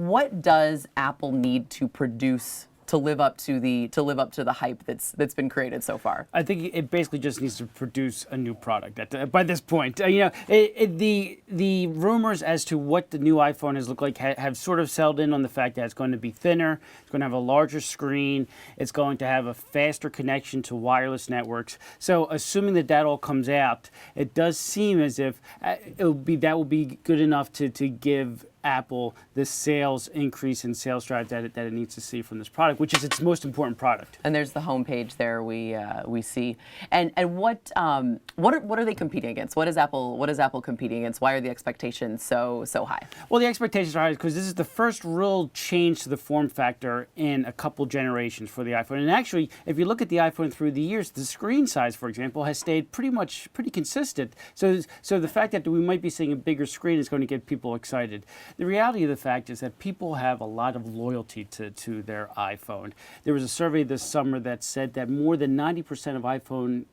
what does Apple need to produce to live up to the hype that's been created so far? I think it basically just needs to produce a new product by this point. The rumors as to what the new iPhone has looked like have sort of settled in on the fact that it's going to be thinner, it's going to have a larger screen, it's going to have a faster connection to wireless networks. So assuming that all comes out, it does seem as if that will be good enough to give Apple the sales increase in sales drive that it needs to see from this product, which is its most important product. And there's the homepage there we see. And what are they competing against? What is Apple competing against? Why are the expectations so high? Well, the expectations are high because this is the first real change to the form factor in a couple generations for the iPhone. And actually, if you look at the iPhone through the years, the screen size, for example, has stayed pretty consistent. So the fact that we might be seeing a bigger screen is going to get people excited. The reality of the fact is that people have a lot of loyalty to their iPhone. There was a survey this summer that said that more than 90% of iPhone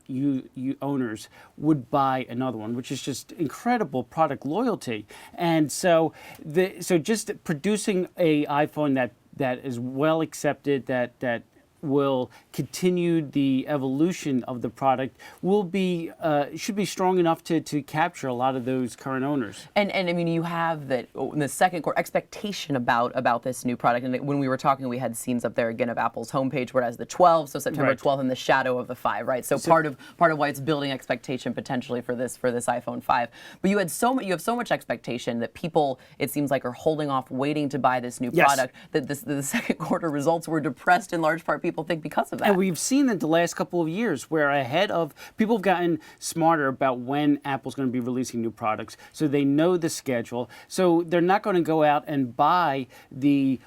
owners would buy another one, which is just incredible product loyalty. And so just producing a iPhone that is well accepted, that will continue the evolution of the product, should be strong enough to capture a lot of those current owners. And I mean, you have that in the second core expectation about this new product. And when we were talking, we had scenes up there again of Apple's homepage where it has the 12, so September 12th, in the shadow of the 5, right? So part of why it's building expectation potentially for this iPhone 5. But you have so much expectation that people, it seems like, are holding off, waiting to buy this new product. That the second quarter results were depressed in large part, people think, because of that. And we've seen that the last couple of years where people have gotten smarter about when Apple's going to be releasing new products, so they know the schedule. So they're not going to go out and buy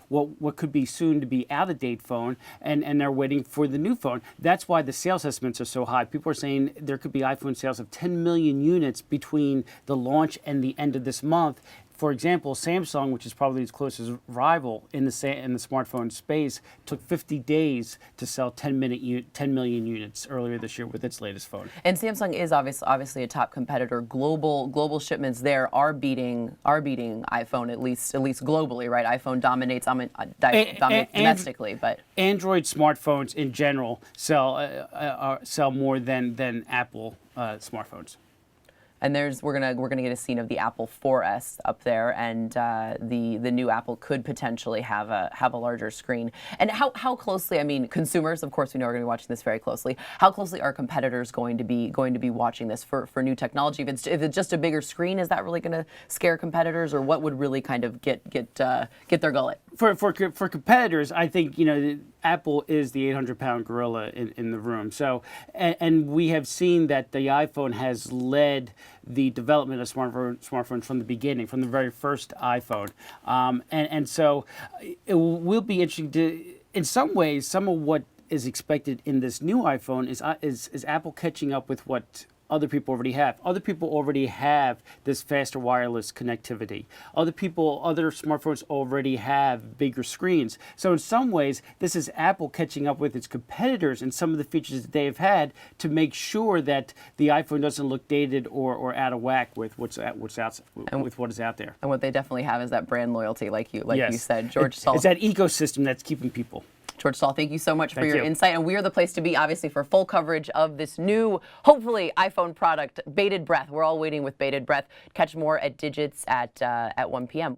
what could be soon to be out-of-date phone, and they're waiting for the new phone. That's why the sales estimates are so high. People are saying there could be iPhone sales of 10 million units between the launch and the end of this month. For example, Samsung, which is probably its closest rival in the smartphone space, took 50 days to sell 10 million units earlier this year with its latest phone. And Samsung is obviously a top competitor. Global shipments there are beating iPhone at least globally, right? iPhone dominates domestically, but Android smartphones in general sell more than Apple smartphones. And we're gonna get a scene of the Apple 4S up there, and the new Apple could potentially have a larger screen. And how closely? I mean, consumers, of course, we know are going to be watching this very closely. How closely are competitors going to be watching this for new technology? If it's just a bigger screen, is that really going to scare competitors, or what would really kind of get their gullet? For competitors, I think Apple is the 800-pound gorilla in the room. So, and we have seen that the iPhone has led the development of smartphones from the beginning, from the very first iPhone. And so it will be interesting in some ways, some of what is expected in this new iPhone is Apple catching up with what other people already have. Other people already have this faster wireless connectivity. Other smartphones already have bigger screens. So in some ways, this is Apple catching up with its competitors and some of the features that they have had to make sure that the iPhone doesn't look dated or out of whack with what is out there. And what they definitely have is that brand loyalty, like you said, George Stahl. It's that ecosystem that's keeping people. George Stahl, thank you so much for your insight. And we are the place to be, obviously, for full coverage of this new, hopefully, iPhone product, bated breath. We're all waiting with bated breath. Catch more at Digits at 1 p.m.